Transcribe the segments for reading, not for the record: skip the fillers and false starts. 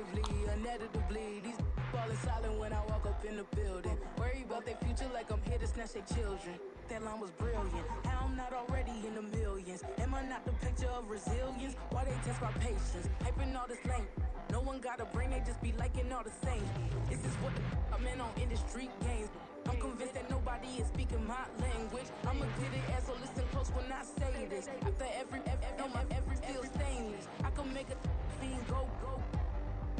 negatively, inevitably. These falling silent when I walk up in the building. Worry about their future like I'm here to snatch their children. That line was brilliant. How I'm not already in the millions. Am I not the picture of resilience? Why they test my patience? Hyping all this lame. No one got a brain, they just be liking all the same. This is what I'm in on industry games. I'm convinced that nobody is speaking my language. I'ma get it as so listen close when I say this. After every feel stainless. I can make a fiend go.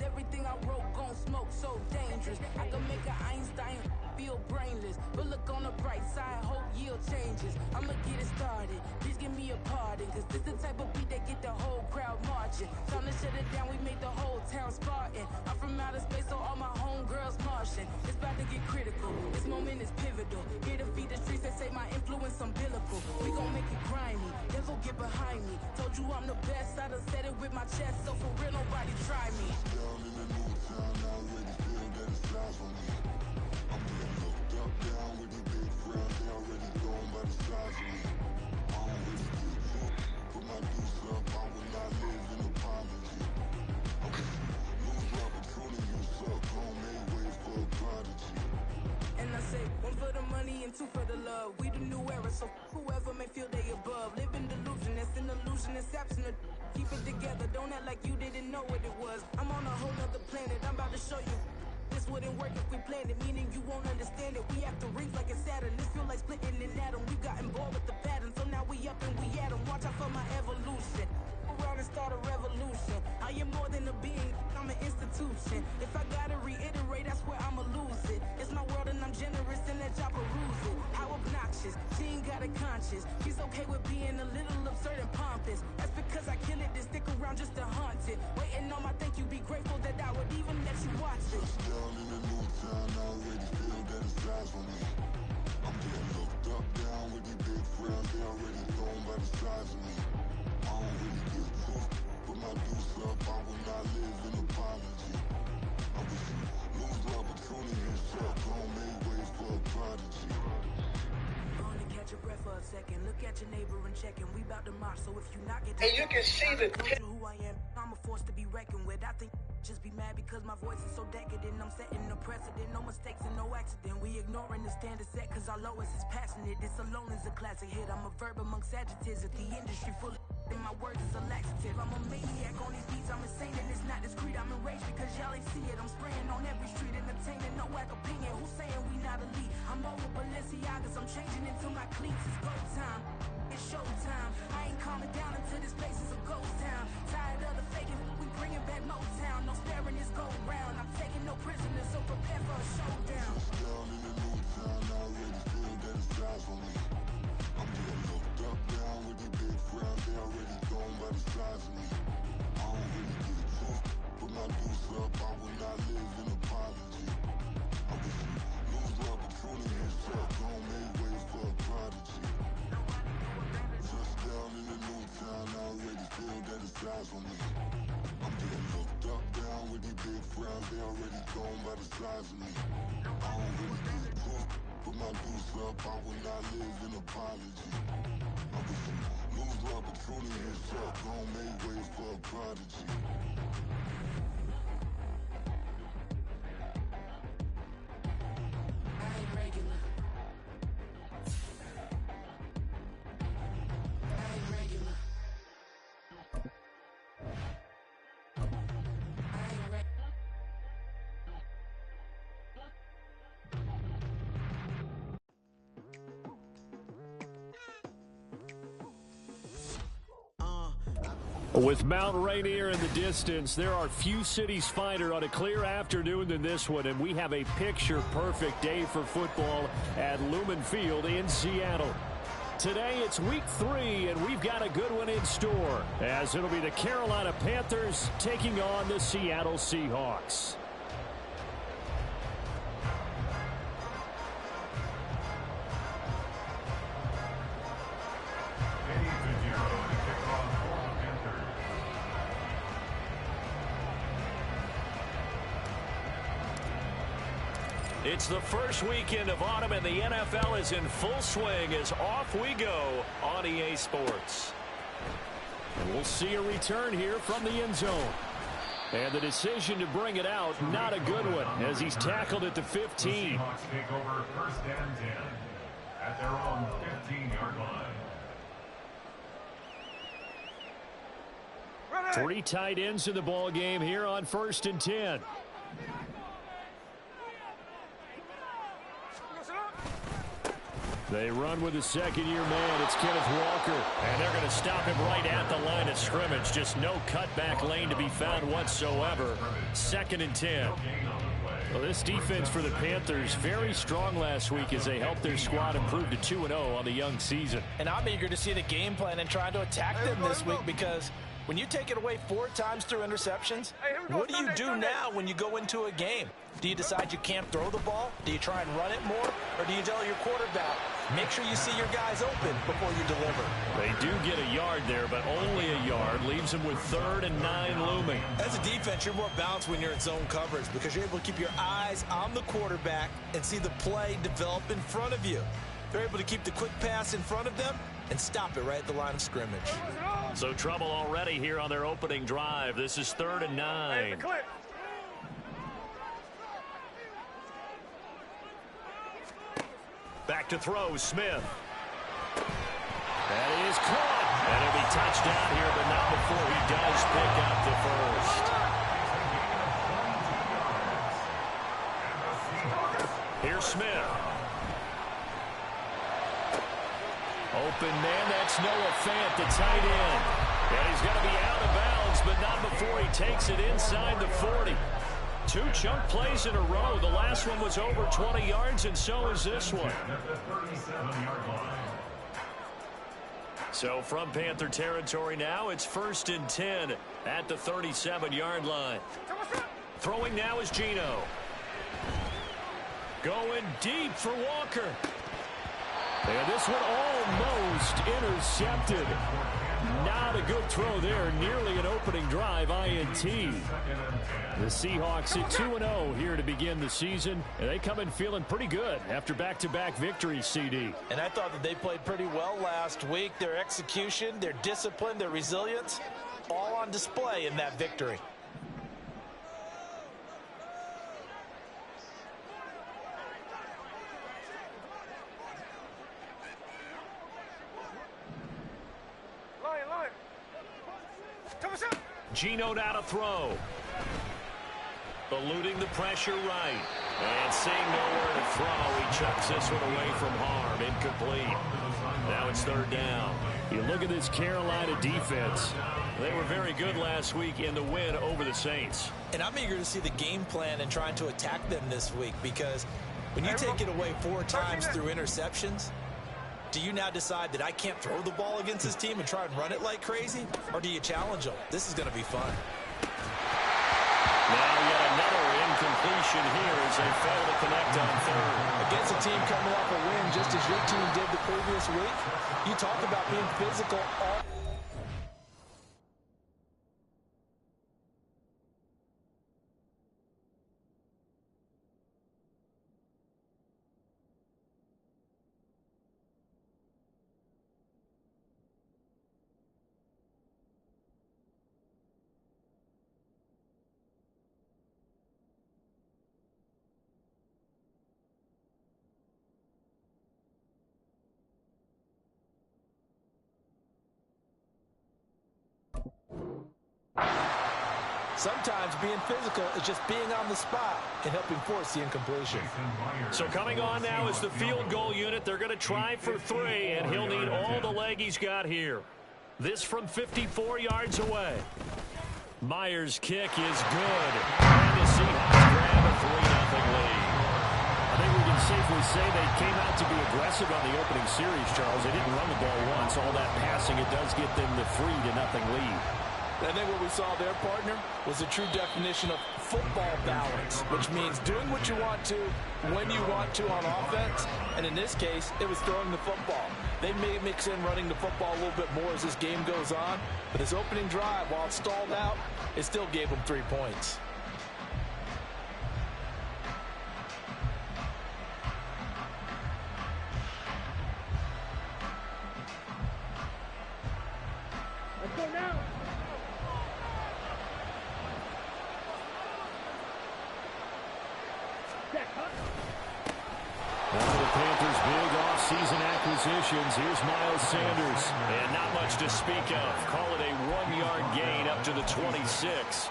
Everything I wrote gon' smoke, so dangerous. I can make an Einstein feel brainless. But look on the bright side, hope yield changes. I'ma get it started, please give me a pardon. Cause this the type of beat that get the whole crowd marching. Time to shut it down, we made the whole town Spartan. I'm from outer space, so all my homegirls Martian. It's about to get critical, this moment is pivotal. Here to feed the streets, they say my influence umbilical. We gon' make it grimy, never get behind me. Told you I'm the best, I done said it with my chest. So for real, nobody try me. Down in the new town, I already feel that it's live on me. I'm getting looked up, down with the big crowd. They already going by the size of me. I don't really get took. Put my deuce up, I will not live in apology. Lose opportunity, you suck. Gon' make way for a prodigy. And I say, one for the money and two for the love. We the new era, so whoever may feel they above. Live in delusion, that's an illusion, it's absent. Keep it together, don't act like you didn't know what it was. I'm on a whole nother planet, I'm about to show you. This wouldn't work if we planned it, meaning you won't understand it. We have to rings like it's Saturn, this feel like splitting an atom. We got involved with the pattern, so now we up and we at 'em. Watch out for my evolution. Around and start a revolution. I am more than a being, I'm an institution. If I gotta reiterate, that's where I'ma lose it. It's my world and I'm generous and let y'all peruse it. How obnoxious, she ain't got a conscience. She's okay with being a little absurd and pompous. That's because I kill it, then stick around just to haunt it. Waiting on my thank you, be grateful that I would even let you watch it. Down in the new town, I already feel that it's live on me. I'm getting looked up, down with the big crowd. They already going by the size of me. I don't really get took. Put my deuce up, I will not live in apology. I wish you lose opportunity, you suck. Gon' make way for a prodigy. Catch your breath for a second. Look at your neighbor and check him. We bout to march, so if you not get and you can see the who I am, I'm a force to be reckoned with. I think just be mad because my voice is so decadent. I'm setting a precedent, no mistakes and no accident. We ignoring the standard set cause our lowest is passionate. This alone is a classic hit. I'm a verb amongst adjectives. If the industry full of and my words is a laxative. I'm a maniac on these beats, I'm insane and it's not discreet. I'm enraged because y'all ain't see it. I'm spraying on every street, entertaining, no whack opinion. Who's saying we not elite? I'm over Balenciagas, I'm changing into my cleats. It's go time, it's showtime. I ain't calming down until this place is a ghost town. Tired of the faking, we bringing back Motown. No sparing this go round. I'm taking no prisoners, so prepare for a showdown. Down in the new town, I already feel that it's live on me. I'm getting looked up, down with the big crowd. They already going by the size of me. I don't really get took. Put my deuce up, I will not live in apology. I wish you lose opportunity, you suck. Gon' make way for a prodigy. Just down in the new town, I already feel that it's live on me. I'm getting looked up, down with the big crowd. They already going by the size of me. I don't really get took. Put my deuce up, I will not live in apology. I wish you lose opportunity, you suck. Gon' make way for a prodigy. I ain't regular. I ain't regular. I ain't regular. With Mount Rainier in the distance, there are few cities finer on a clear afternoon than this one, and we have a picture-perfect day for football at Lumen Field in Seattle. Today, it's week 3, and we've got a good one in store, as it'll be the Carolina Panthers taking on the Seattle Seahawks. It's the first weekend of autumn, and the NFL is in full swing as off we go on EA Sports. And we'll see a return here from the end zone. And the decision to bring it out, not a good one, as he's tackled at the 15. The Seahawks take over 1st and 10 at their own 15-yard line. 3 tight ends in the ball game here on 1st and 10. They run with the second-year man. It's Kenneth Walker. And they're going to stop him right at the line of scrimmage. Just no cutback lane to be found whatsoever. 2nd and 10. Well, this defense for the Panthers very strong last week as they helped their squad improve to 2-0 on the young season. And I'm eager to see the game plan and trying to attack them this week, because when you take it away 4 times through interceptions, what do you do now when you go into a game? Do you decide you can't throw the ball? Do you try and run it more? Or do you tell your quarterback, make sure you see your guys open before you deliver? They do get a yard there, but only a yard. Leaves them with 3rd and 9 looming. As a defense, you're more balanced when you're in zone coverage because you're able to keep your eyes on the quarterback and see the play develop in front of you. They're able to keep the quick pass in front of them and stop it right at the line of scrimmage. So trouble already here on their opening drive. This is 3rd and 9. Back to throw, Smith. That is caught. And it'll be touchdown here, but not before he does pick up the first. Here's Smith. Open man, that's Noah Fant, the tight end. And he's going to be out of bounds, but not before he takes it inside the 40. 2 chunk plays in a row. The last one was over 20 yards, and so is this one. So from Panther territory now, it's 1st and 10 at the 37-yard line. Throwing now is Geno. Going deep for Walker. And this one almost intercepted. Not a good throw there. Nearly an opening drive INT. The Seahawks at 2-0 here to begin the season. And they come in feeling pretty good after back-to-back victories, CD. And I thought that they played pretty well last week. Their execution, their discipline, their resilience, all on display in that victory. Geno now to throw. Eluding the pressure right. And seeing nowhere to throw, he chucks this one away from harm. Incomplete. Now it's 3rd down. You look at this Carolina defense. They were very good last week in the win over the Saints. And I'm eager to see the game plan and trying to attack them this week, because when you take it away 4 times through interceptions, do you now decide that I can't throw the ball against this team and try and run it like crazy? Or do you challenge them? This is going to be fun. Now yet another incompletion here as they fail to connect on 3rd. Against a team coming off a win just as your team did the previous week, you talk about being physical all Sometimes being physical is just being on the spot and helping force the incompletion. So coming on now is the field goal unit. They're going to try for 3, and he'll need all the leg he's got here. This from 54 yards away. Myers' kick is good. And the Seahawks grab a 3-0 lead. I think we can safely say they came out to be aggressive on the opening series, Charles. They didn't run the ball once. All that passing, it does get them the 3-0 lead. I think what we saw there, partner, was a true definition of football balance, which means doing what you want to, when you want to on offense. And in this case, it was throwing the football. They may mix in running the football a little bit more as this game goes on. But this opening drive, while it stalled out, it still gave them 3 points. One of the Panthers' big off-season acquisitions. Here's Miles Sanders. And not much to speak of. Call it a 1-yard gain up to the 26.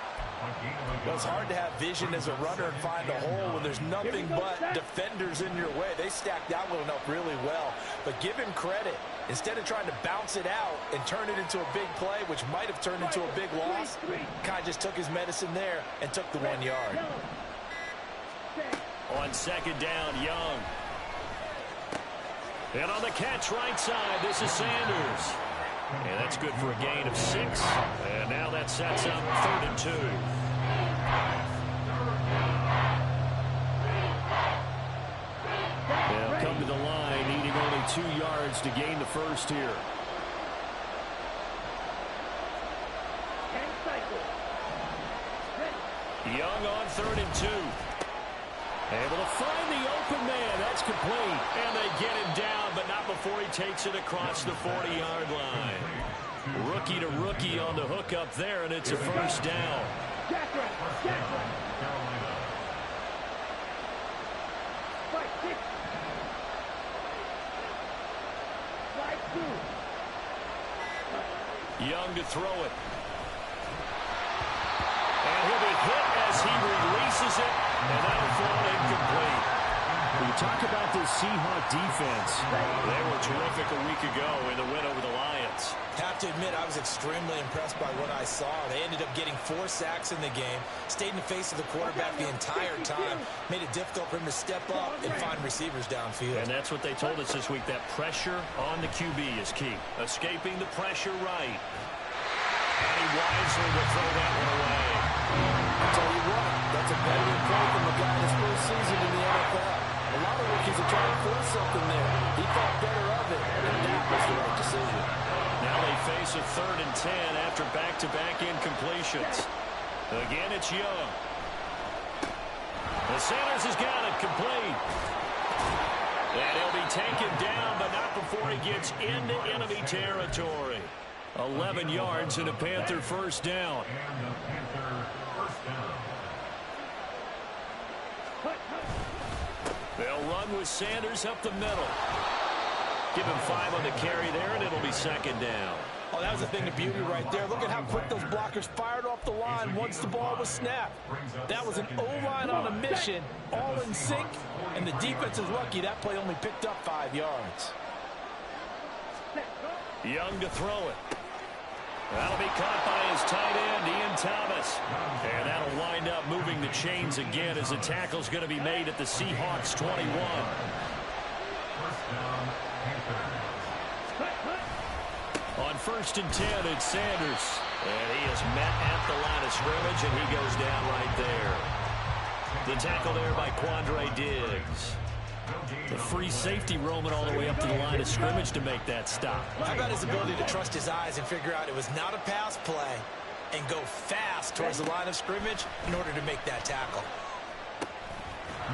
Well, it's hard to have vision as a runner and find a hole when there's nothing but defenders in your way. They stacked that one up really well. But give him credit. Instead of trying to bounce it out and turn it into a big play, which might have turned into a big loss, Kai just took his medicine there and took the 1 yard. On second down, Young. And on the catch right side, this is Sanders. And that's good for a gain of 6. And now that sets up 3rd and 2. They'll come to the line, needing only 2 yards to gain the first here. Young on 3rd and 2. Able to find the open man. That's complete. And they get him down, but not before he takes it across the 40-yard line. Rookie to rookie on the hook up there, and it's a first down. Young to throw it. And he'll be hit as he releases it, and that'll fall incomplete. When you talk about this Seahawks defense, they were terrific a week ago in the win over the Lions. Have to admit, I was extremely impressed by what I saw. They ended up getting 4 sacks in the game, stayed in the face of the quarterback the entire time, made it difficult for him to step up and find receivers downfield. And that's what they told us this week, that pressure on the QB is key. Escaping the pressure right. And he wisely will throw that one away. I'll tell you what, that's a better play from the guy in his first season in the NFL. A lot of rookies are trying to force something there. He thought better of it, and that was the right decision. Now they face a 3rd and 10 after back-to-back incompletions. Again, it's Young. The Sanders has got it complete. And he'll be taken down, but not before he gets into enemy territory. 11 yards and a Panther first down. They'll run with Sanders up the middle. Give him 5 on the carry there, and it'll be second down. Oh, that was a thing of beauty right there. Look at how quick those blockers fired off the line once the ball was snapped. That was an O-line on a mission, all in sync, and the defense is lucky that play only picked up 5 yards. Young to throw it. That'll be caught by his tight end, Ian Thomas. And that'll wind up moving the chains again as the tackle's going to be made at the Seahawks 21. On 1st and 10, it's Sanders. And he is met at the line of scrimmage, and he goes down right there. The tackle there by Quandre Diggs. The free safety roaming all the way up to the line of scrimmage to make that stop. How about his ability to trust his eyes and figure out it was not a pass play and go fast towards the line of scrimmage in order to make that tackle.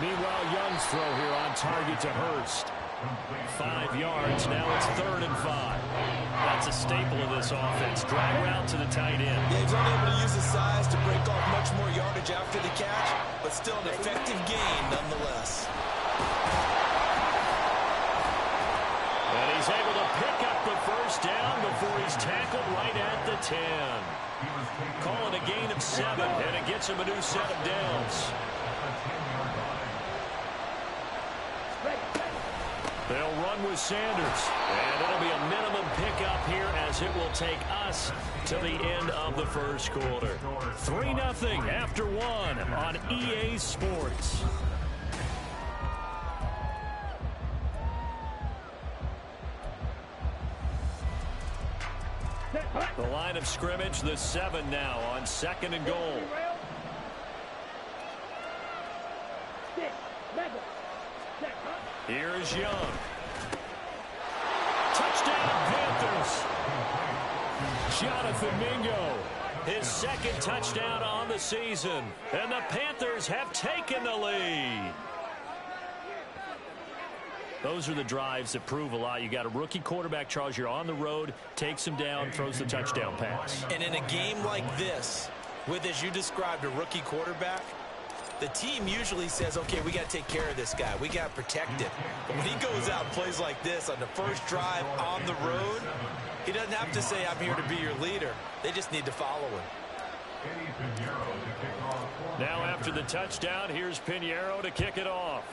Meanwhile, Young's throw here on target to Hurst. 5 yards, now it's 3rd and 5. That's a staple of this offense. Drag route to the tight end. Yeah, he's only able to use his size to break off much more yardage after the catch, but still an effective gain nonetheless. And he's able to pick up the first down before he's tackled right at the 10. Call it a gain of 7, and it gets him a new set of downs. They'll run with Sanders, and it'll be a minimum pickup here as it will take us to the end of the first quarter. 3-0 after 1 on EA Sports. The line of scrimmage, the 7 now on 2nd and goal. Here is Young. Touchdown, Panthers. Jonathan Mingo, his 2nd touchdown on the season. And the Panthers have taken the lead. Those are the drives that prove a lot. You got a rookie quarterback, Charles. You're on the road, takes him down, throws the touchdown pass. And in a game like this, with, as you described, a rookie quarterback, the team usually says, okay, we got to take care of this guy. We got to protect him. But when he goes out and plays like this on the first drive on the road, he doesn't have to say, I'm here to be your leader. They just need to follow him. Now after the touchdown, here's Pinheiro to kick it off.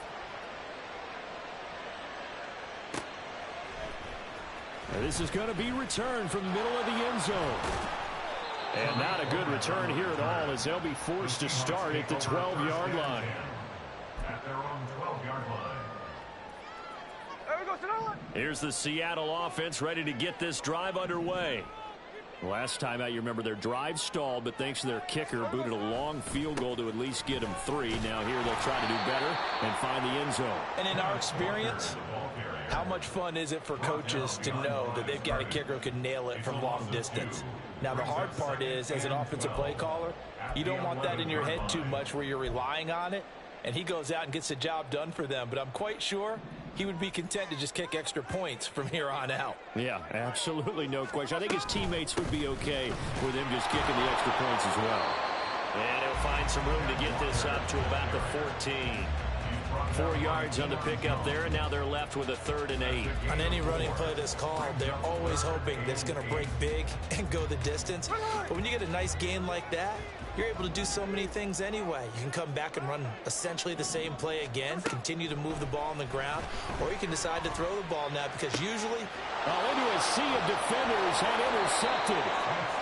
And this is going to be returned from the middle of the end zone. And not a good return here at all, as they'll be forced to start at the 12-yard line. At their own 12-yard line. Here's the Seattle offense ready to get this drive underway. Last time out, you remember their drive stalled, but thanks to their kicker, booted a long field goal to at least get them 3. Now here they'll try to do better and find the end zone. And in our experience, how much fun is it for coaches to know that they've got a kicker who can nail it from long distance? Now, the hard part is, as an offensive play caller, you don't want that in your head too much where you're relying on it, and he goes out and gets the job done for them. But I'm quite sure he would be content to just kick extra points from here on out. Yeah, absolutely no question. I think his teammates would be okay with him just kicking the extra points as well. And he'll find some room to get this up to about the 14. 4 yards on the pickup there, and now they're left with a 3rd and 8. On any running play that's called, they're always hoping that it's going to break big and go the distance. But when you get a nice gain like that, you're able to do so many things anyway. You can come back and run essentially the same play again, continue to move the ball on the ground, or you can decide to throw the ball now because usually... into a sea of defenders and intercepted.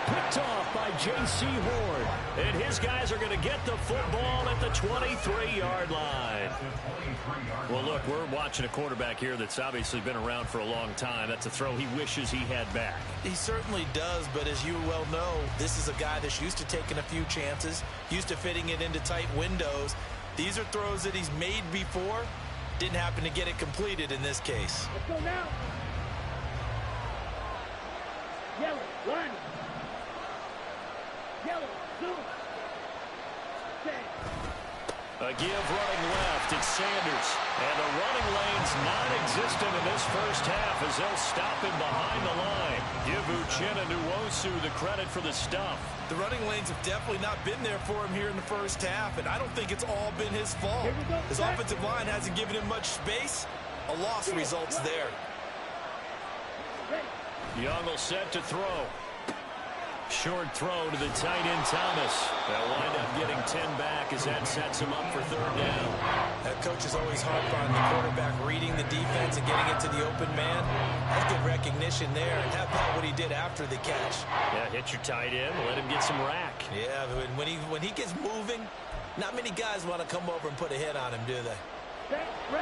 Picked off by J.C. Horn. And his guys are going to get the football at the 23-yard line. Well, look, we're watching a quarterback here that's obviously been around for a long time. That's a throw he wishes he had back. He certainly does, but as you well know, this is a guy that's used to taking a few chances, used to fitting it into tight windows. These are throws that he's made before. Didn't happen to get it completed in this case. Let's go now. Yellow, 1. Yellow, 2. A give running left. It's Sanders. And the running lane's non-existent in this first half as they'll stop him behind the line. Give Uchenna Nwosu the credit for the stuff. The running lanes have definitely not been there for him here in the first half, and I don't think it's all been his fault. His offensive line hasn't given him much space. A loss results there. Young will set to throw. Short throw to the tight end Thomas. They'll wind up getting 10 back as that sets him up for 3rd down. That coach is always harp on the quarterback reading the defense and getting it to the open man. That's good recognition there. And how about what he did after the catch? Yeah, hit your tight end, let him get some rack. Yeah, when he gets moving, not many guys want to come over and put a hit on him, do they?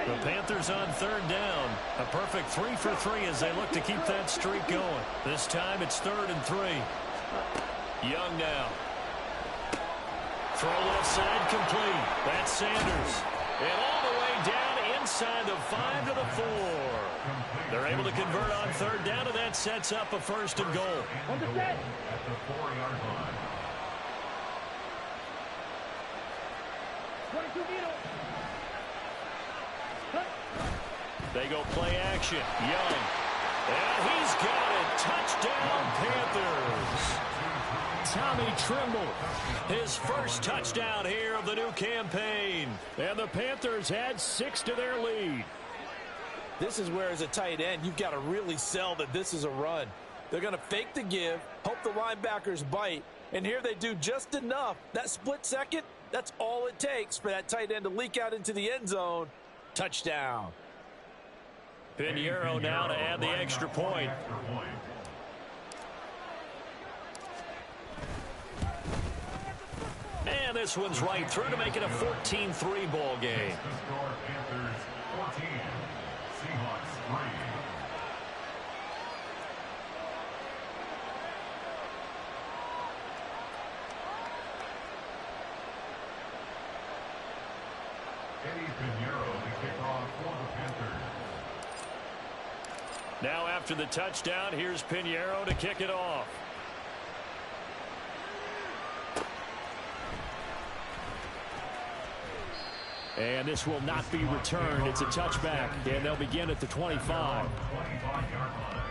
The Panthers on 3rd down. A perfect 3 for 3 as they look to keep that streak going. This time it's 3rd and 3. Young now. Throw left side complete. That's Sanders. And all the way down inside the 5 to the 4. They're able to convert on 3rd down, and that sets up a 1st and goal. At the 4-yard line. 22 meters. They go play action. Young. And he's got it. Touchdown, Panthers. Tommy Trimble, his first touchdown here of the new campaign. And the Panthers add 6 to their lead. This is where, as a tight end, you've got to really sell that this is a run. They're going to fake the give, hope the linebackers bite, and here they do just enough. That split second, that's all it takes for that tight end to leak out into the end zone. Touchdown. Pinheiro now to add the extra point. And this one's right through to make it a 14-3 ball game. Panthers 14, Seahawks 3. Eddie Pinheiro to kick off for the Panthers. Now after the touchdown, here's Pinheiro to kick it off. And this will not be returned. It's a touchback, and they'll begin at the 25. 25-yard line.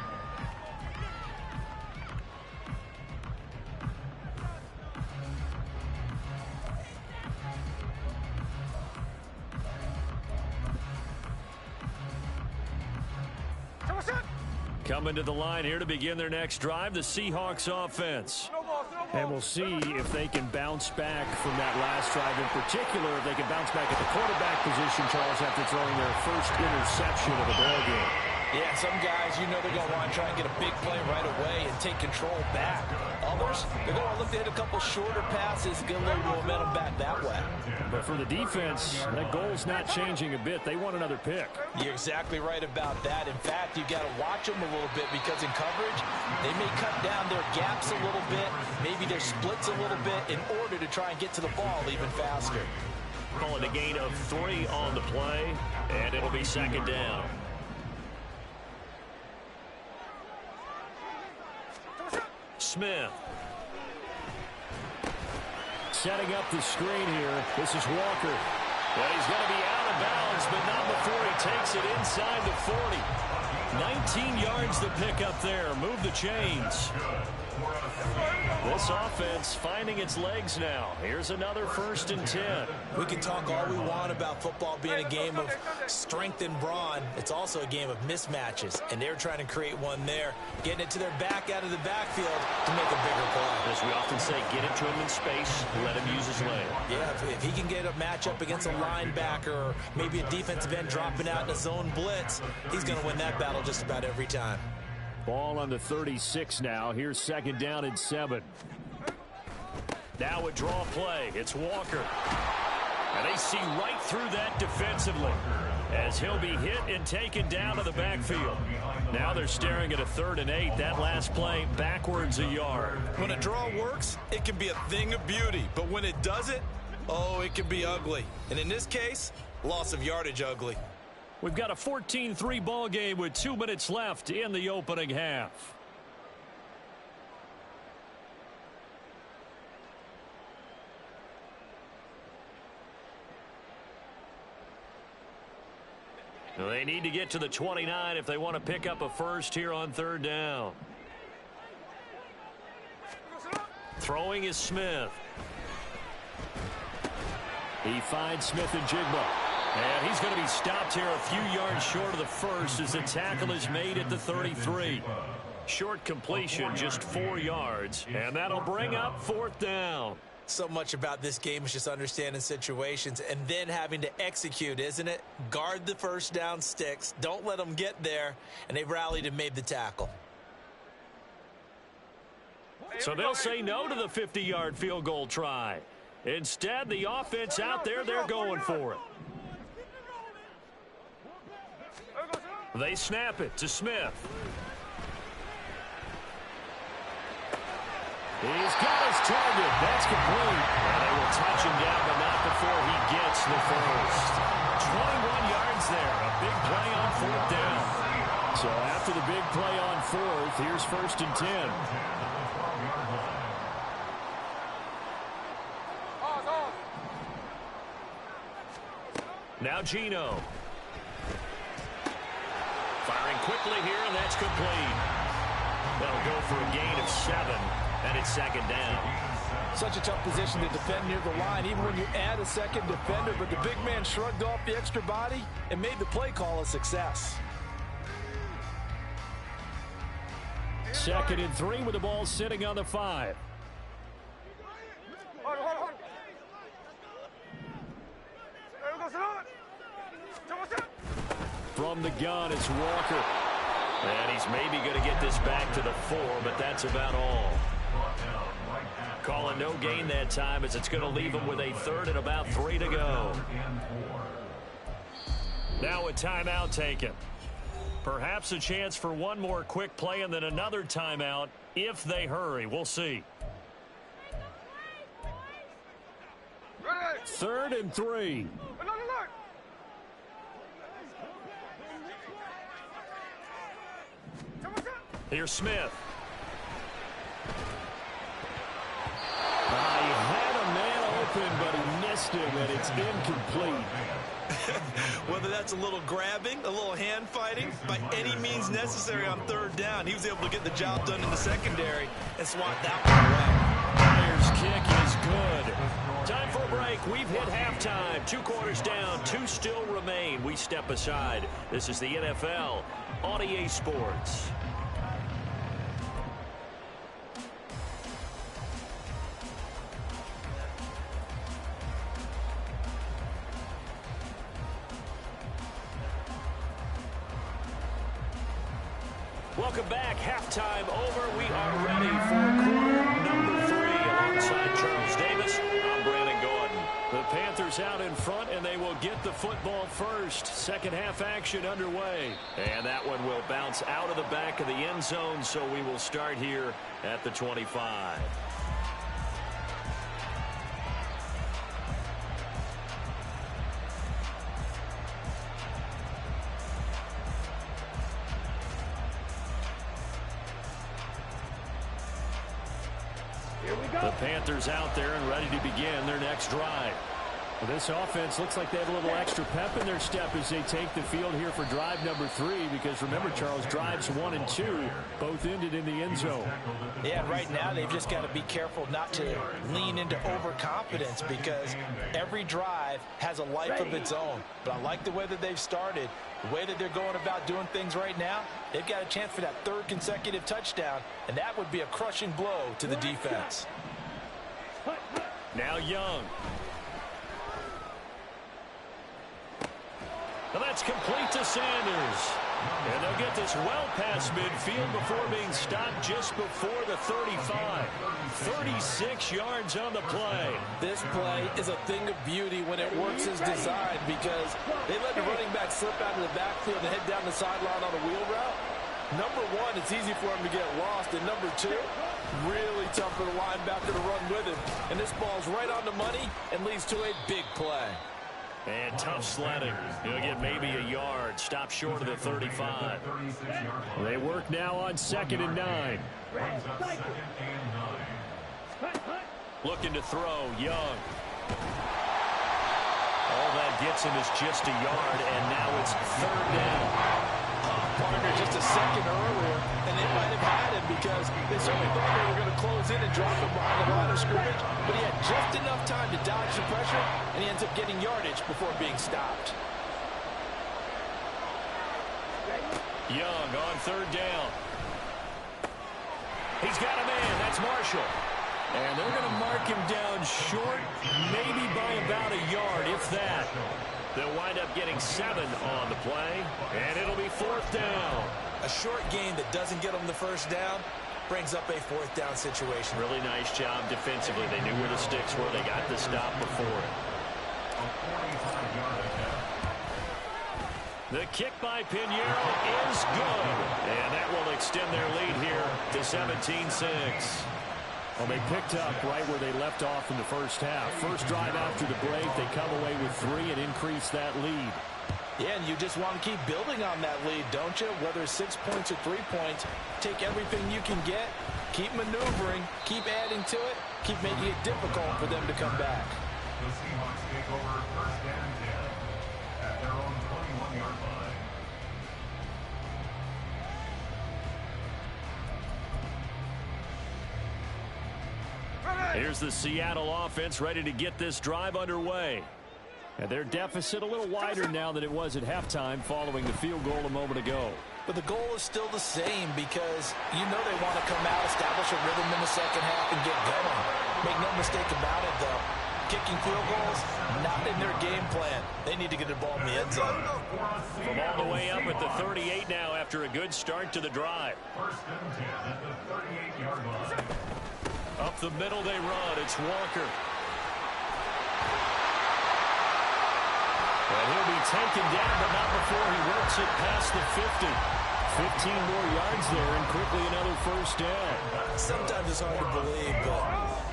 Coming to the line here to begin their next drive, the Seahawks offense. And we'll see if they can bounce back from that last drive. In particular, if they can bounce back at the quarterback position, Charles, after throwing their first interception of the ballgame. Yeah, some guys, you know they're going to want to try and get a big play right away and take control back. Others, they're going to look to hit a couple shorter passes, get a little momentum back that way. But for the defense, that goal's not changing a bit. They want another pick. You're exactly right about that. In fact, you've got to watch them a little bit because in coverage, they may cut down their gaps a little bit, maybe their splits a little bit in order to try and get to the ball even faster. Calling a gain of 3 on the play, and it'll be second down. Smith. Setting up the screen here. This is Walker. Well, he's going to be out of bounds, but not before he takes it inside the 40. 19 yards to pick up there. Move the chains. This offense finding its legs now. Here's another 1st and 10. We can talk all we want about football being a game of strength and brawn. It's also a game of mismatches, and they're trying to create one there, getting it to their back out of the backfield to make a bigger play. As we often say, get it to him in space, let him use his leg. Yeah, if he can get a matchup against a linebacker or maybe a defensive end dropping out in a zone blitz, he's going to win that battle just about every time. Ball on the 36 now. Here's second down and 7. Now a draw play. It's Walker. And they see right through that defensively as he'll be hit and taken down to the backfield. Now they're staring at a 3rd and 8. That last play backwards a yard. When a draw works, it can be a thing of beauty. But when it doesn't, oh, it can be ugly. And in this case, loss of yardage ugly. We've got a 14-3 ball game with 2 minutes left in the opening half. They need to get to the 29 if they want to pick up a first here on 3rd down. Throwing is Smith. He finds Smith and Jigba. And he's going to be stopped here a few yards short of the first as the tackle is made at the 33. Short completion, just 4 yards, and that'll bring up 4th down. So much about this game is just understanding situations and then having to execute, isn't it? Guard the first down sticks. Don't let them get there, and they rallied and made the tackle. So they'll say no to the 50-yard field goal try. Instead, the offense out there, they're going for it. They snap it to Smith. He's got his target. That's complete. And they will touch him down, but not before he gets the first. 21 yards there. A big play on 4th down. So after the big play on 4th, here's 1st and 10. Now Gino. Firing quickly here, and that's complete. That'll go for a gain of 7, and it's 2nd down. Such a tough position to defend near the line, even when you add a second defender, but the big man shrugged off the extra body and made the play call a success. 2nd and 3 with the ball sitting on the 5. From the gun, it's Walker. And he's maybe going to get this back to the 4, but that's about all. Calling no gain that time as it's going to leave him with a 3rd and about 3 to go. Now a timeout taken. Perhaps a chance for one more quick play and then another timeout if they hurry. We'll see. 3rd and 3. Here's Smith. He had a man open, but he missed him, and it's incomplete. Whether that's a little grabbing, a little hand fighting, by any means necessary on 3rd down, he was able to get the job done in the secondary and swat that one away. Player's kick is good. Time for a break. We've hit halftime. 2 quarters down, 2 still remain. We step aside. This is the NFL on EA Sports. Welcome back. Halftime over. We are ready for quarter number 3. Alongside Charles Davis, I'm Brandon Gordon. The Panthers out in front, and they will get the football first. Second half action underway. And that one will bounce out of the back of the end zone, so we will start here at the 25. The Panthers out there and ready to begin their next drive. Well, this offense looks like they have a little extra pep in their step as they take the field here for drive number 3, because remember, Charles, drives 1 and 2 both ended in the end zone. Yeah, right now they've just got to be careful not to lean into overconfidence, because every drive has a life of its own. But I like the way that they've started, the way that they're going about doing things right now. They've got a chance for that 3rd consecutive touchdown, and that would be a crushing blow to the defense. Now Young. Well, that's complete to Sanders. And they'll get this well past midfield before being stopped just before the 35. 36 yards on the play. This play is a thing of beauty when it works as designed, because they let the running back slip out of the backfield and head down the sideline on a wheel route. Number 1, it's easy for him to get lost. And number 2, really tough for the linebacker to run with him. And this ball's right on the money and leads to a big play. And tough sledding. He'll get maybe a yard. Stop short of the 35. They work now on 2nd and 9. Looking to throw. Young. All that gets him is just a yard, and now it's 3rd down. Partner just a second earlier, and they might have had him, because they certainly thought they were going to close in and drop him behind the line of scrimmage, but he had just enough time to dodge the pressure, and he ends up getting yardage before being stopped. Young on 3rd down. He's got a man. That's Marshall. And they're going to mark him down short, maybe by about a yard, if that. They'll wind up getting 7 on the play, and it'll be 4th down. A short gain that doesn't get them the 1st down brings up a 4th down situation. Really nice job defensively. They knew where the sticks were. They got the stop before it. The kick by Pinheiro is good, and that will extend their lead here to 17-6. Well, they picked up right where they left off in the first half. First drive after the break, they come away with 3 and increase that lead. Yeah, and you just want to keep building on that lead, don't you? Whether it's 6 points or 3 points, take everything you can get, keep maneuvering, keep adding to it, keep making it difficult for them to come back. The Seahawks take over 1st and 10 at their own 21-yard line. Here's the Seattle offense ready to get this drive underway. And their deficit a little wider now than it was at halftime following the field goal a moment ago. But the goal is still the same, because you know they want to come out, establish a rhythm in the second half, and get going. Make no mistake about it, though. Kicking field goals, not in their game plan. They need to get the ball in the end zone. From all the way up at the 38 now after a good start to the drive. 1st and 10 at the 38-yard line. Up the middle they run. It's Walker. And he'll be taken down, but not before he works it past the 50. 15 more yards there, and quickly another 1st down. Sometimes it's hard to believe, but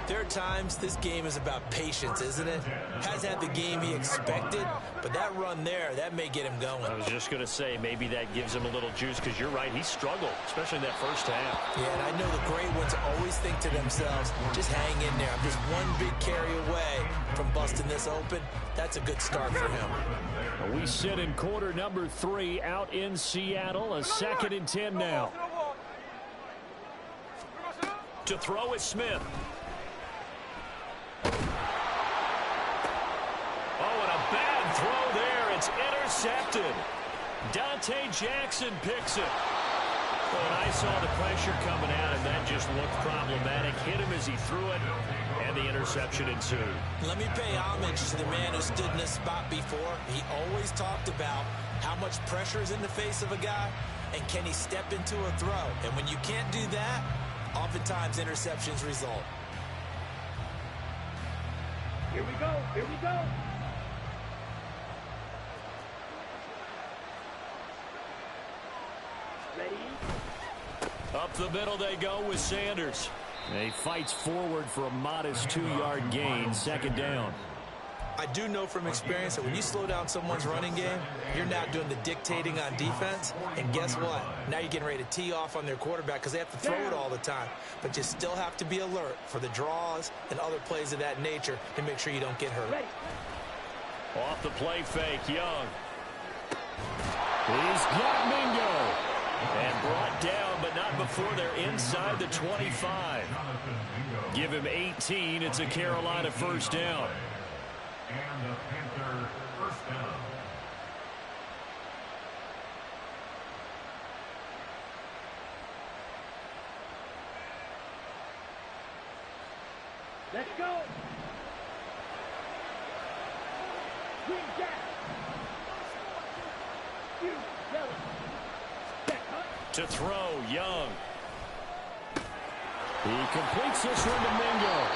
there are times this game is about patience, isn't it? Hasn't had the game he expected, but that run there, that may get him going. I was just going to say, maybe that gives him a little juice, because you're right, he struggled, especially in that first half. Yeah, and I know the great ones always think to themselves, just hang in there. I'm just one big carry away from busting this open. That's a good start for him. We sit in quarter number 3 out in Seattle. A 2nd and 10 now. To throw is Smith. Oh, and a bad throw there. It's intercepted. Dante Jackson picks it. Well, and I saw the pressure coming out, and that just looked problematic. Hit him as he threw it, and the interception ensued. Let me pay homage to the man who stood in this spot before. He always talked about how much pressure is in the face of a guy, and can he step into a throw. And when you can't do that, oftentimes interceptions result. Here we go. Here we go. Ready? Up the middle they go with Sanders. He fights forward for a modest 2-yard gain, second down. I do know from experience that when you slow down someone's running game, you're not doing the dictating on defense. And guess what? Now you're getting ready to tee off on their quarterback because they have to throw it all the time. But you still have to be alert for the draws and other plays of that nature to make sure you don't get hurt. Ready. Off the play fake, Young. He's got Mingo. And brought down, but not before they're inside the 25. Give him 18. It's a Carolina first down. And the Panther first down. Let's go. Green jack. You yellow. To throw, Young. He completes this one to Mingo.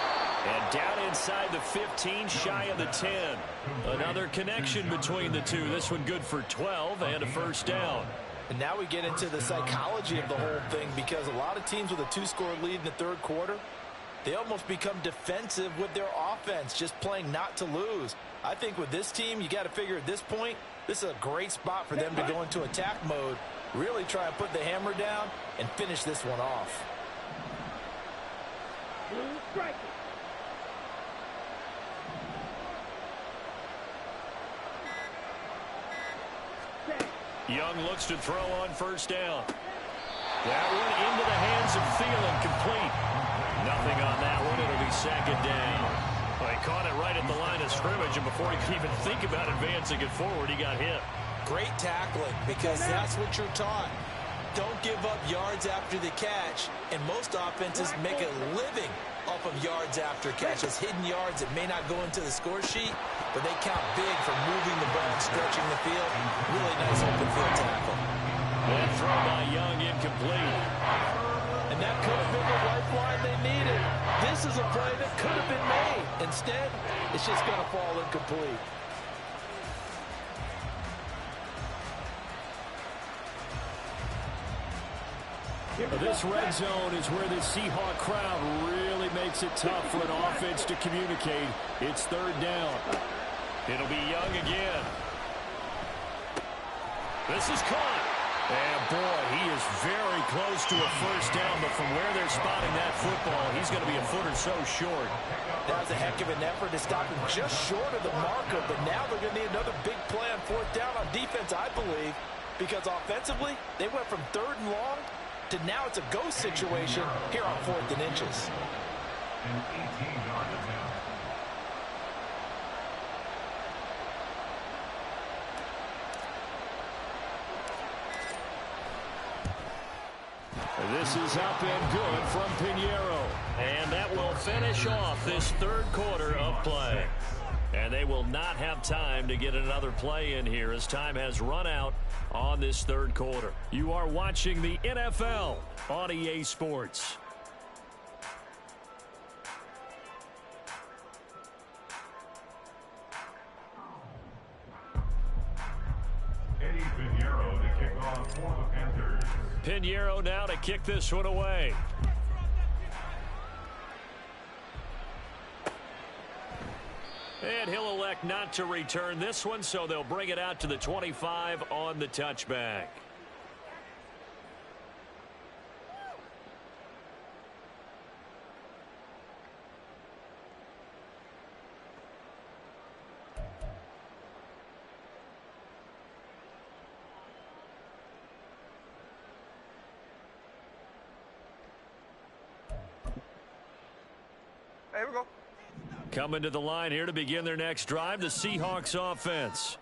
And down inside the 15, shy of the 10. Another connection between the two. This one good for 12 and a first down. And now we get into the psychology of the whole thing, because a lot of teams with a 2-score lead in the third quarter, they almost become defensive with their offense, just playing not to lose. I think with this team, you got to figure at this point, this is a great spot for them to go into attack mode, really try and put the hammer down and finish this one off. Blue striker. Young looks to throw on first down. That one into the hands of Thielen, complete. Nothing on that one. It'll be second down. Well, he caught it right at the line of scrimmage, and before he could even think about advancing it forward, he got hit. Great tackling, because that's what you're taught. Don't give up yards after the catch, and most offenses make a living off of yards after catches, hidden yards that may not go into the score sheet, but they count big for moving the ball and stretching the field. Really nice open field tackle. And throw by Young, incomplete. And that could have been the lifeline they needed. This is a play that could have been made. Instead, it's just going to fall incomplete. This red zone is where the Seahawk crowd really makes it tough for an offense to communicate. It's third down. It'll be Young again. This is caught. And, boy, he is very close to a first down, but from where they're spotting that football, he's going to be a foot or so short. That was a heck of an effort to stop him just short of the marker, but now they're going to need another big play on fourth down on defense, I believe, because offensively, they went from third and long to now it's a go situation here on 4th and inches. And 18-yard attempt. This is up and good from Pinheiro. And that will finish off this third quarter of play. And they will not have time to get another play in here as time has run out on this third quarter. You are watching the NFL on EA Sports. Eddie Pinheiro to kick off for the Panthers. Pinheiro now to kick this one away. And he'll elect not to return this one, so they'll bring it out to the 25 on the touchback. Here we go. Coming to the line here to begin their next drive, the Seahawks offense.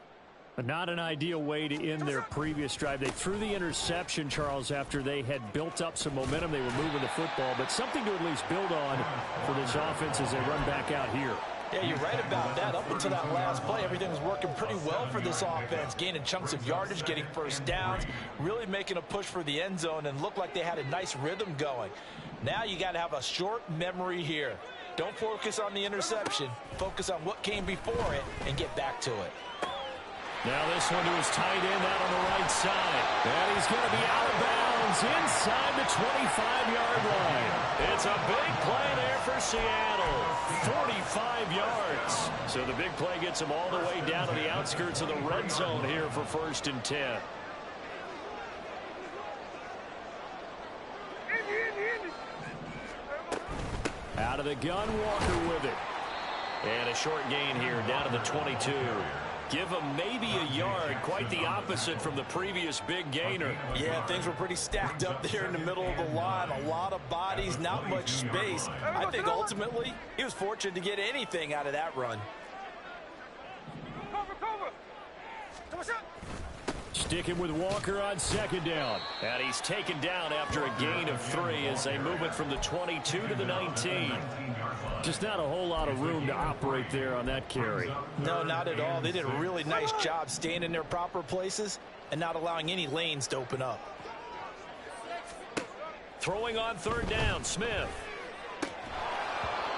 Not an ideal way to end their previous drive. They threw the interception, Charles, after they had built up some momentum. They were moving the football, but something to at least build on for this offense as they run back out here. Yeah, you're right about that. Up until that last play, everything was working pretty well for this offense, gaining chunks of yardage, getting first downs, really making a push for the end zone, and looked like they had a nice rhythm going. Now you got to have a short memory here. Don't focus on the interception. Focus on what came before it and get back to it. Now this one to his tight end out on the right side. And he's going to be out of bounds inside the 25-yard line. It's a big play there for Seattle. 45 yards. So the big play gets him all the way down to the outskirts of the red zone here for 1st and 10. Out of the gun, Walker with it. And a short gain here down to the 22. Give him maybe a yard, quite the opposite from the previous big gainer. Yeah, things were pretty stacked up there in the middle of the line. A lot of bodies, not much space. I think ultimately he was fortunate to get anything out of that run. Sticking with Walker on 2nd down. And he's taken down after a gain of 3 as they move it from the 22 to the 19. Just not a whole lot of room to operate there on that carry. No, not at all. They did a really nice job staying in their proper places and not allowing any lanes to open up. Throwing on 3rd down, Smith.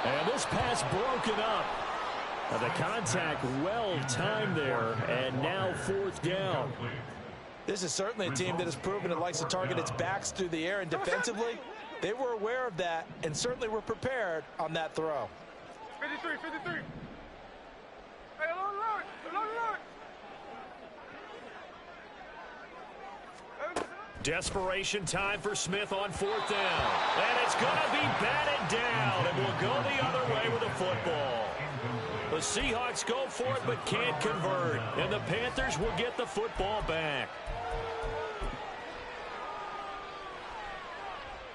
And this pass broken up. The contact well timed there, and now 4th down. This is certainly a team that has proven it likes to target its backs through the air, and defensively, they were aware of that and certainly were prepared on that throw. 53. Hey, alert. Desperation time for Smith on 4th down. And it's going to be batted down, and will go the other way with the football. The Seahawks go for it but can't convert, and the Panthers will get the football back.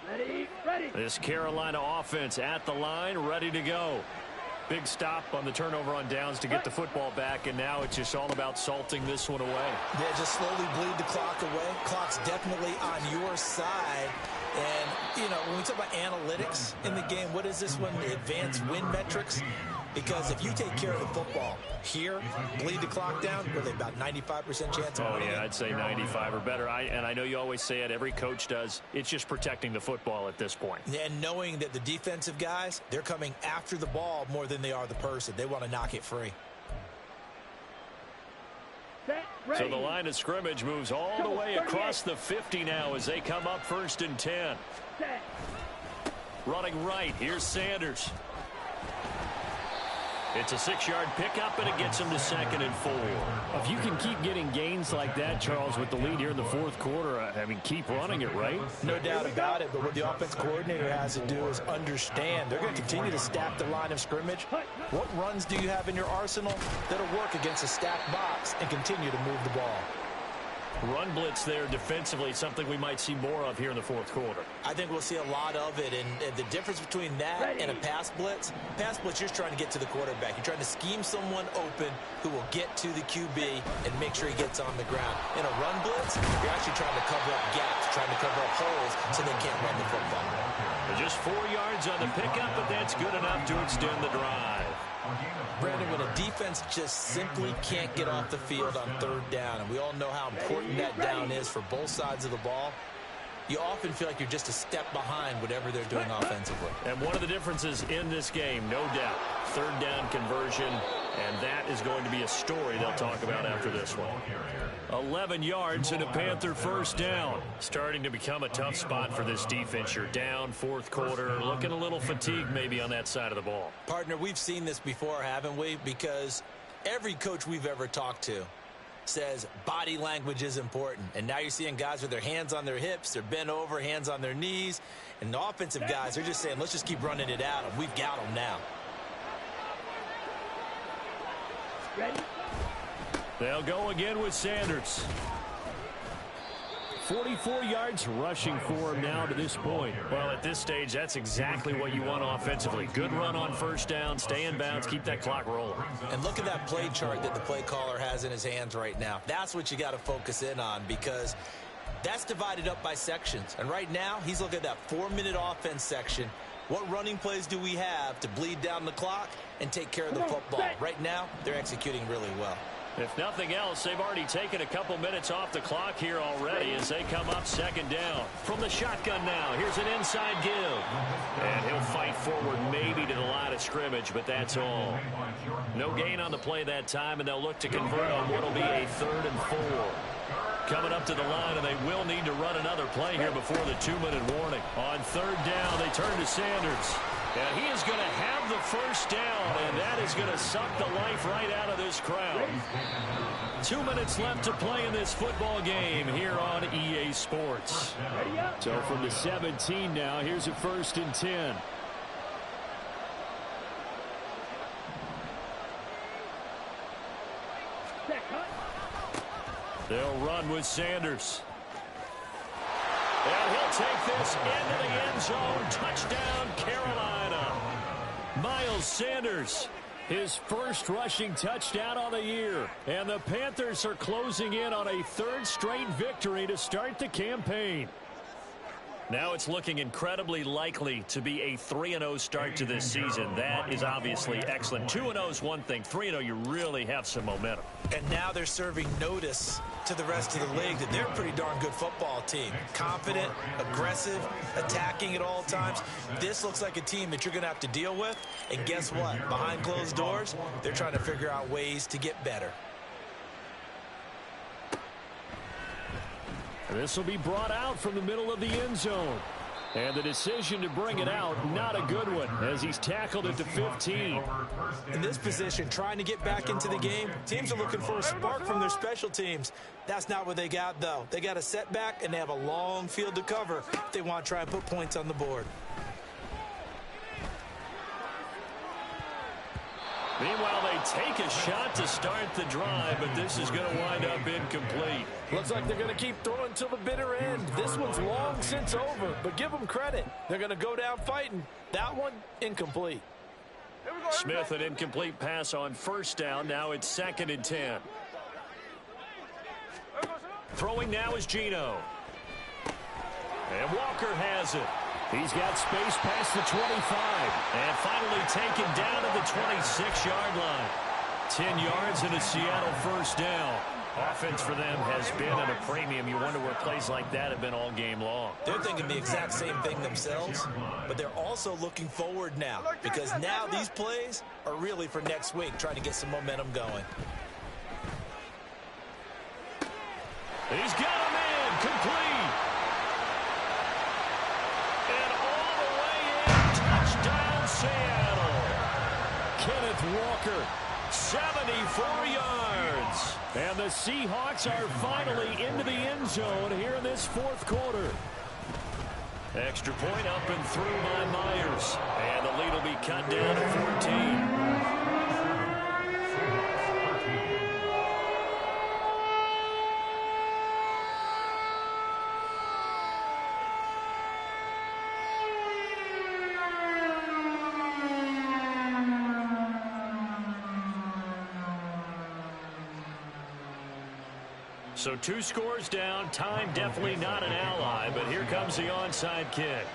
Ready. This Carolina offense at the line, ready to go. Big stop on the turnover on downs to get the football back, and now it's just all about salting this one away. Yeah, just slowly bleed the clock away. Clock's definitely on your side. And, you know, when we talk about analytics in the game, what is this one? The advanced win metrics? Because if you take care of the football here, bleed the clock down, with about 95% chance of winning. Oh, yeah, I'd say 95 or better. And I know you always say it, every coach does. It's just protecting the football at this point. And knowing that the defensive guys, they're coming after the ball more than they are the person. They want to knock it free. So the line of scrimmage moves all the way across the 50 now as they come up 1st and 10. Running right, here's Sanders. It's a 6-yard pickup, and it gets him to 2nd and 4. If you can keep getting gains like that, Charles, with the lead here in the 4th quarter, I mean, keep running it, right? No doubt about it, but what the offense coordinator has to do is understand they're going to continue to stack the line of scrimmage. What runs do you have in your arsenal that'll work against a stacked box and continue to move the ball? Run blitz there defensively, something we might see more of here in the 4th quarter. I think we'll see a lot of it, and the difference between that and a pass blitz, you're just trying to get to the quarterback. You're trying to scheme someone open who will get to the QB and make sure he gets on the ground. In a run blitz, you're actually trying to cover up gaps, trying to cover up holes so they can't run the football. Just 4 yards on the pickup, but that's good enough to extend the drive. Brandon, when a defense just simply can't get off the field on 3rd down, and we all know how important that down is for both sides of the ball, you often feel like you're just a step behind whatever they're doing offensively. And one of the differences in this game, no doubt, 3rd down conversion, and that is going to be a story they'll talk about after this one. 11 yards and a Panther 1st down. Starting to become a tough spot for this defense. You're down 4th quarter, looking a little fatigued maybe on that side of the ball. Partner, we've seen this before, haven't we? Because every coach we've ever talked to says body language is important. And now you're seeing guys with their hands on their hips, they're bent over, hands on their knees. And the offensive guys, they're just saying, let's just keep running it out, and we've got them now. Ready? They'll go again with Sanders. 44 yards rushing for him now to this point. Well, at this stage, that's exactly what you want offensively. Good run on first down, stay in bounds, keep that clock rolling. And look at that play chart that the play caller has in his hands right now. That's what you got to focus in on, because that's divided up by sections. And right now, he's looking at that 4-minute offense section. What running plays do we have to bleed down the clock and take care of the football? Right now, they're executing really well. If nothing else, they've already taken a couple minutes off the clock here already as they come up second down. From the shotgun now, here's an inside give. And he'll fight forward maybe to the line of scrimmage, but that's all. No gain on the play that time, and they'll look to convert on what will be a 3rd and 4. Coming up to the line, and they will need to run another play here before the 2-minute warning. On 3rd down, they turn to Sanders. And he is going to have the first down, and that is going to suck the life right out of this crowd. 2 minutes left to play in this football game here on EA Sports. So from the 17 now, here's a 1st and 10. They'll run with Sanders. And he'll take this into the end zone. Touchdown, Carolina. Miles Sanders, his first rushing touchdown on the year. And the Panthers are closing in on a 3rd straight victory to start the campaign. Now it's looking incredibly likely to be a 3-0 start to this season. That is obviously excellent. 2-0 is one thing. 3-0, you really have some momentum. And now they're serving notice to the rest of the league that they're a pretty darn good football team. Confident, aggressive, attacking at all times. This looks like a team that you're going to have to deal with. And guess what? Behind closed doors, they're trying to figure out ways to get better. This will be brought out from the middle of the end zone. And the decision to bring it out, not a good one, as he's tackled at the 15. In this position, trying to get back into the game, teams are looking for a spark from their special teams. That's not what they got, though. They got a setback, and they have a long field to cover if they want to try and put points on the board. Meanwhile, they take a shot to start the drive, but this is going to wind up incomplete. Looks like they're going to keep throwing till the bitter end. This one's long since over, but give them credit. They're going to go down fighting. That one, incomplete. Smith, an incomplete pass on 1st down. Now it's 2nd and 10. Throwing now is Geno. And Walker has it. He's got space past the 25. And finally taken down at the 26-yard line. 10 yards and a Seattle 1st down. Offense for them has been at a premium. You wonder where plays like that have been all game long. They're thinking the exact same thing themselves, but they're also looking forward now, because now these plays are really for next week, trying to get some momentum going. He's got him in. Complete. And all the way in. Touchdown, Seattle. Kenneth Walker, 74 yards. And the Seahawks are finally into the end zone here in this 4th quarter. Extra point up and through by Myers. And the lead will be cut down to 14. So 2 scores down. Time definitely not an ally, but here comes the onside kick.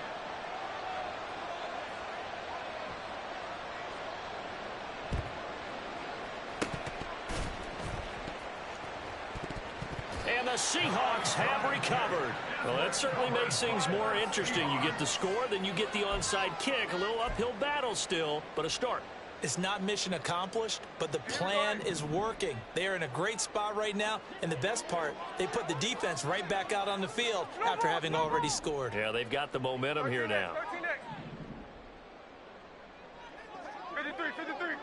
And the Seahawks have recovered. Well, that certainly makes things more interesting. You get the score, then you get the onside kick. A little uphill battle still, but a start. It's not mission accomplished, but the plan is working. They are in a great spot right now, and the best part, they put the defense right back out on the field after having already scored. Yeah, they've got the momentum here now. 53.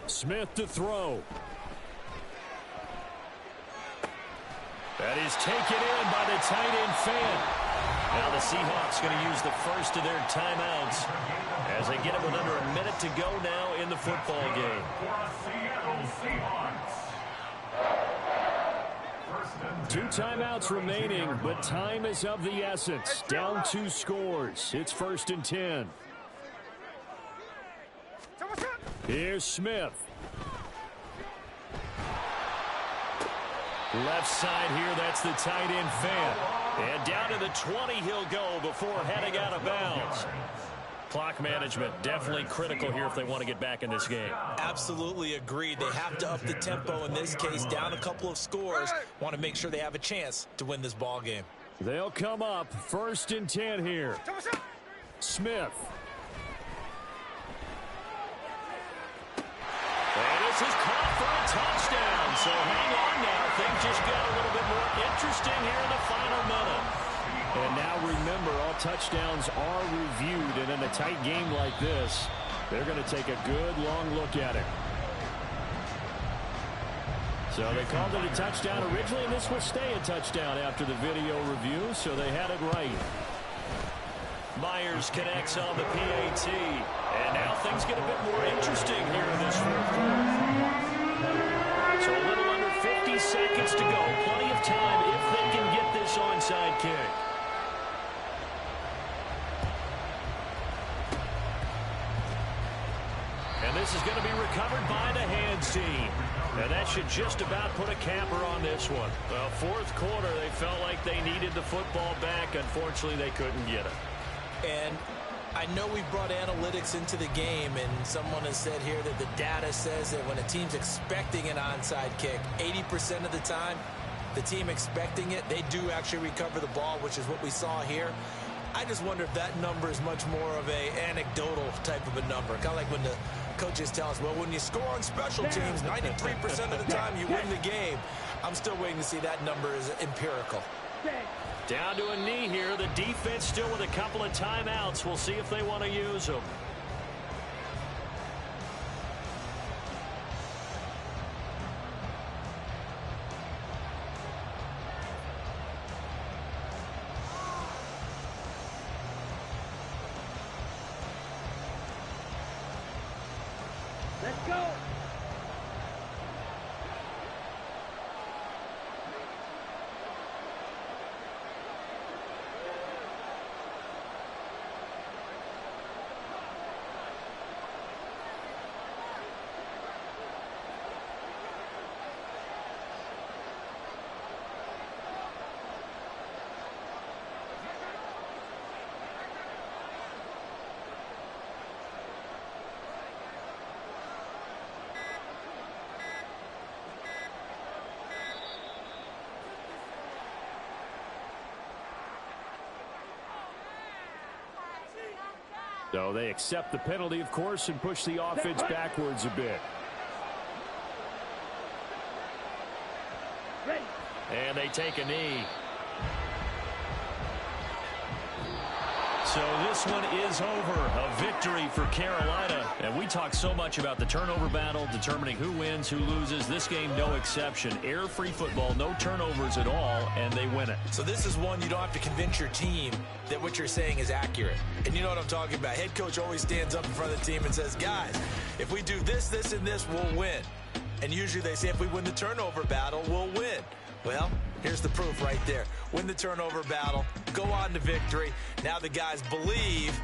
Smith to throw. That is taken in by the tight end Fan. Now the Seahawks going to use the first of their timeouts as they get it with under a minute to go now in the football game. For Seattle Seahawks. 1st and 2 timeouts remaining, but time is of the essence. Down 2 scores. It's 1st and 10. Here's Smith. Left side here, that's the tight end fan. And down to the 20 he'll go before heading out of bounds. Clock management definitely critical here if they want to get back in this game. Absolutely agreed. They have to up the tempo in this case, down a couple of scores. Want to make sure they have a chance to win this ball game. They'll come up 1st and 10 here. Smith. And this is caught for a touchdown. So hang on now. Things just got a little bit more interesting here in the final minute. And now remember, all touchdowns are reviewed. And in a tight game like this, they're going to take a good long look at it. So they called it a touchdown originally, and this will stay a touchdown after the video review, so they had it right. Myers connects on the PAT. And now things get a bit more interesting here in this 4th quarter. So a little under 50 seconds to go. Plenty of time if they can get this onside kick. And this is going to be recovered by the hands team. And that should just about put a capper on this one. Well, 4th quarter, they felt like they needed the football back. Unfortunately, they couldn't get it. And I know we brought analytics into the game, and someone has said here that the data says that when a team's expecting an onside kick, 80% of the time, the team expecting it, they do actually recover the ball, which is what we saw here. I just wonder if that number is much more of a anecdotal type of a number. Kind of like when the coaches tell us, well, when you score on special teams, 93% of the time you win the game. I'm still waiting to see that number is empirical. Down to a knee here. The defense still with a couple of timeouts. We'll see if they want to use them. Let's go. So they accept the penalty, of course, and push the offense backwards a bit. And they take a knee. So this one is over. A victory for Carolina. And we talk so much about the turnover battle, determining who wins, who loses. This game, no exception. Error-free football, no turnovers at all, and they win it. So this is one you don't have to convince your team that what you're saying is accurate. And you know what I'm talking about. Head coach always stands up in front of the team and says, guys, if we do this, this, and this, we'll win. And usually they say if we win the turnover battle, we'll win. Well, here's the proof right there. Win the turnover battle, go on to victory. Now the guys believe